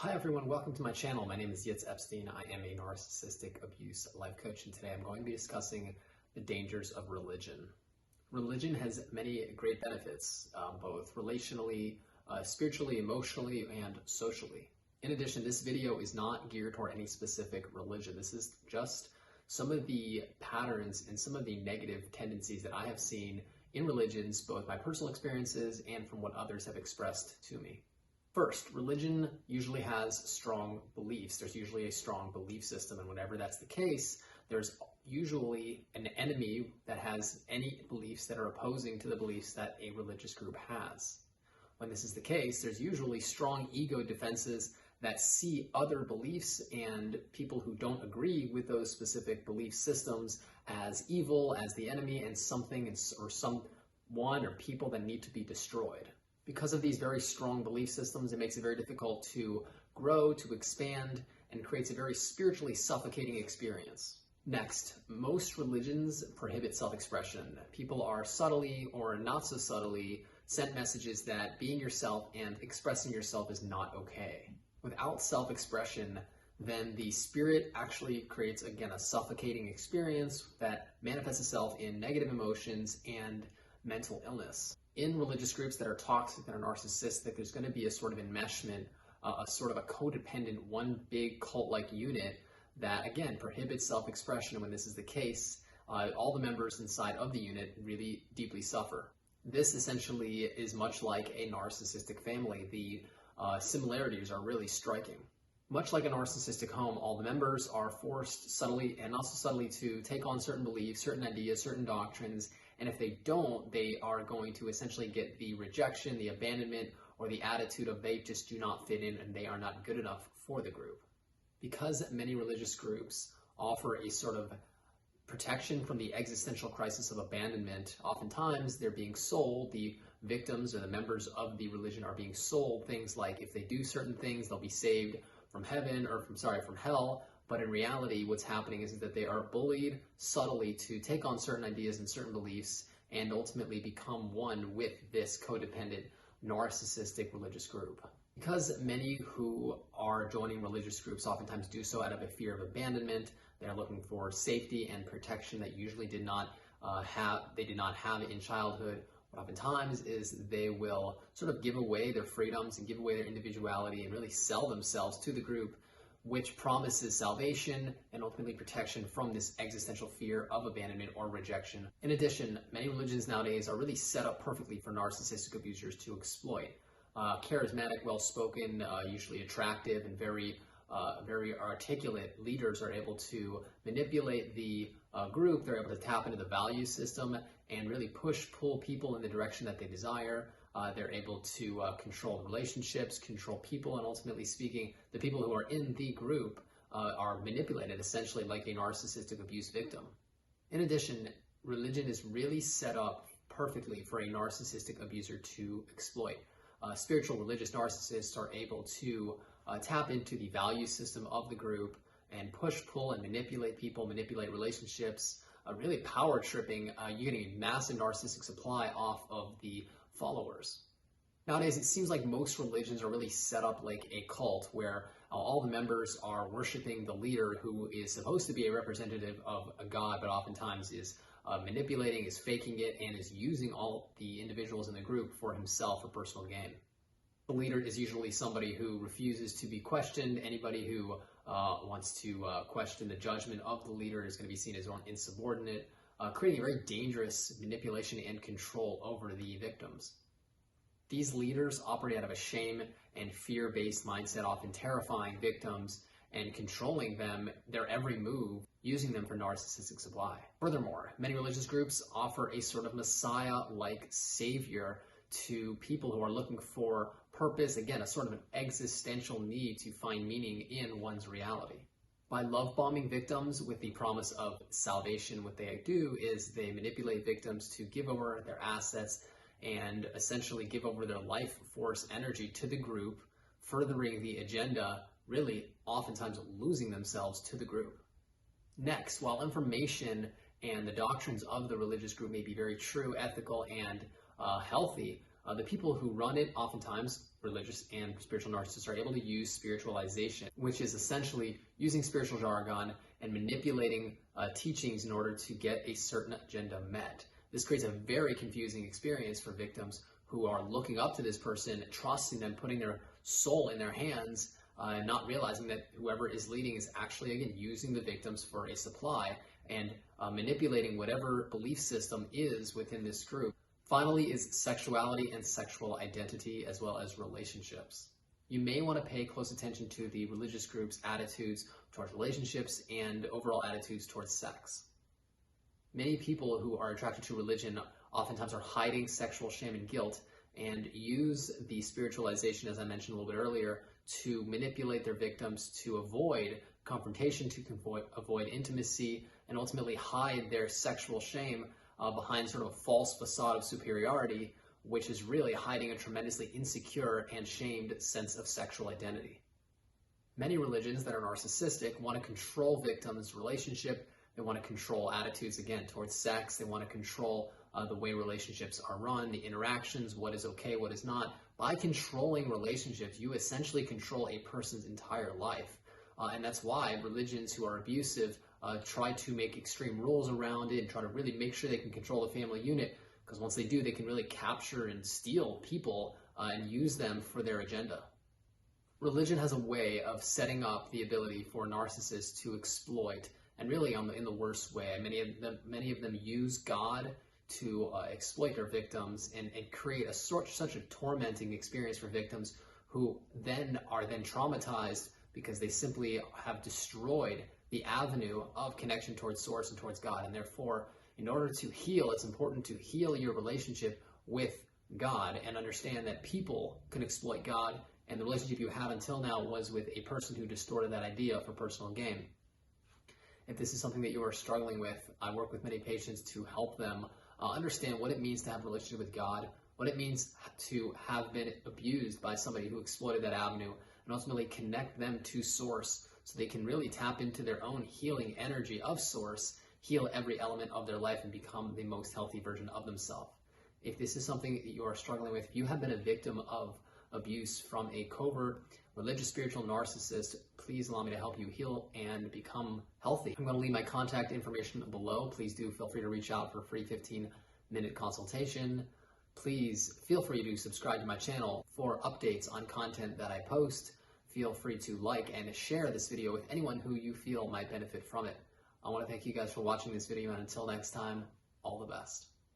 Hi everyone, welcome to my channel. My name is Yitz Epstein. I am a narcissistic abuse life coach, and today I'm going to be discussing the dangers of religion. Religion has many great benefits, both relationally, spiritually, emotionally, and socially. In addition, this video is not geared toward any specific religion. This is just some of the patterns and some of the negative tendencies that I have seen in religions, both my personal experiences and from what others have expressed to me. First, religion usually has strong beliefs. There's usually a strong belief system, and whenever that's the case, there's usually an enemy that has any beliefs that are opposing to the beliefs that a religious group has. When this is the case, there's usually strong ego defenses that see other beliefs and people who don't agree with those specific belief systems as evil, as the enemy, and something or someone or people that need to be destroyed. Because of these very strong belief systems, it makes it very difficult to grow, to expand, and creates a very spiritually suffocating experience. Next, most religions prohibit self-expression. People are subtly or not so subtly sent messages that being yourself and expressing yourself is not okay. Without self-expression, then the spirit actually creates, again, a suffocating experience that manifests itself in negative emotions and mental illness. In religious groups that are toxic and are narcissistic, there's going to be a sort of enmeshment, a sort of a codependent, one big cult-like unit that, again, prohibits self-expression. And when this is the case, all the members inside of the unit really deeply suffer. This essentially is much like a narcissistic family. The similarities are really striking. Much like a narcissistic home, all the members are forced subtly and not so subtly to take on certain beliefs, certain ideas, certain doctrines, and if they don't, they are going to essentially get the rejection, the abandonment, or the attitude of they just do not fit in and they are not good enough for the group. Because many religious groups offer a sort of protection from the existential crisis of abandonment, oftentimes they're being sold, the victims or the members of the religion are being sold things like if they do certain things, they'll be saved from heaven or from hell. But in reality, what's happening is that they are bullied subtly to take on certain ideas and certain beliefs and ultimately become one with this codependent, narcissistic religious group. Because many who are joining religious groups oftentimes do so out of a fear of abandonment, they're looking for safety and protection that usually they did not have in childhood. What oftentimes is they will sort of give away their freedoms and give away their individuality and really sell themselves to the group, which promises salvation and ultimately protection from this existential fear of abandonment or rejection. In addition, many religions nowadays are really set up perfectly for narcissistic abusers to exploit. Charismatic, well-spoken, usually attractive, and very articulate leaders are able to manipulate the group. They're able to tap into the value system and really pull people in the direction that they desire. They're able to control relationships, control people, and ultimately speaking, the people who are in the group are manipulated essentially like a narcissistic abuse victim. In addition, religion is really set up perfectly for a narcissistic abuser to exploit. Spiritual religious narcissists are able to tap into the value system of the group and push, pull, and manipulate people, manipulate relationships, really power tripping, you're getting a massive narcissistic supply off of the followers. Nowadays, it seems like most religions are really set up like a cult where all the members are worshiping the leader who is supposed to be a representative of a god, but oftentimes is manipulating, is faking it, and is using all the individuals in the group for himself for personal gain. The leader is usually somebody who refuses to be questioned. Anybody who wants to question the judgment of the leader is going to be seen as insubordinate, creating a very dangerous manipulation and control over the victims. These leaders operate out of a shame and fear-based mindset, often terrifying victims and controlling them, their every move, using them for narcissistic supply. Furthermore, many religious groups offer a sort of messiah-like savior to people who are looking for purpose, again, a sort of an existential need to find meaning in one's reality. By love bombing victims with the promise of salvation, what they do is they manipulate victims to give over their assets and essentially give over their life force energy to the group, furthering the agenda, really oftentimes losing themselves to the group. Next, while information and the doctrines of the religious group may be very true, ethical, and healthy, The people who run it, oftentimes religious and spiritual narcissists, are able to use spiritualization, which is essentially using spiritual jargon and manipulating teachings in order to get a certain agenda met. This creates a very confusing experience for victims who are looking up to this person, trusting them, putting their soul in their hands, and not realizing that whoever is leading is actually, again, using the victims for a supply and manipulating whatever belief system is within this group. Finally is sexuality and sexual identity, as well as relationships. You may want to pay close attention to the religious group's attitudes towards relationships and overall attitudes towards sex. Many people who are attracted to religion oftentimes are hiding sexual shame and guilt and use the spiritualization, as I mentioned a little bit earlier, to manipulate their victims to avoid confrontation, to avoid intimacy, and ultimately hide their sexual shame behind sort of a false facade of superiority, which is really hiding a tremendously insecure and shamed sense of sexual identity. Many religions that are narcissistic want to control victims' relationship. They want to control attitudes, again, towards sex. They want to control the way relationships are run, the interactions, what is okay, what is not. By controlling relationships, you essentially control a person's entire life. And that's why religions who are abusive try to make extreme rules around it and try to really make sure they can control the family unit, because once they do, they can really capture and steal people and use them for their agenda. Religion has a way of setting up the ability for narcissists to exploit, and really in the worst way. Many of them use God to exploit their victims and create such a tormenting experience for victims who are then traumatized because they simply have destroyed the avenue of connection towards source and towards God. And therefore, in order to heal, it's important to heal your relationship with God and understand that people can exploit God, and the relationship you have until now was with a person who distorted that idea for personal gain. If this is something that you are struggling with, I work with many patients to help them understand what it means to have a relationship with God, what it means to have been abused by somebody who exploited that avenue, and ultimately connect them to source so they can really tap into their own healing energy of source, heal every element of their life, and become the most healthy version of themselves. If this is something that you are struggling with, if you have been a victim of abuse from a covert religious spiritual narcissist, please allow me to help you heal and become healthy. I'm going to leave my contact information below. Please do feel free to reach out for a free 15-minute consultation. Please feel free to subscribe to my channel for updates on content that I post. Feel free to like and share this video with anyone who you feel might benefit from it. I want to thank you guys for watching this video, and until next time, all the best.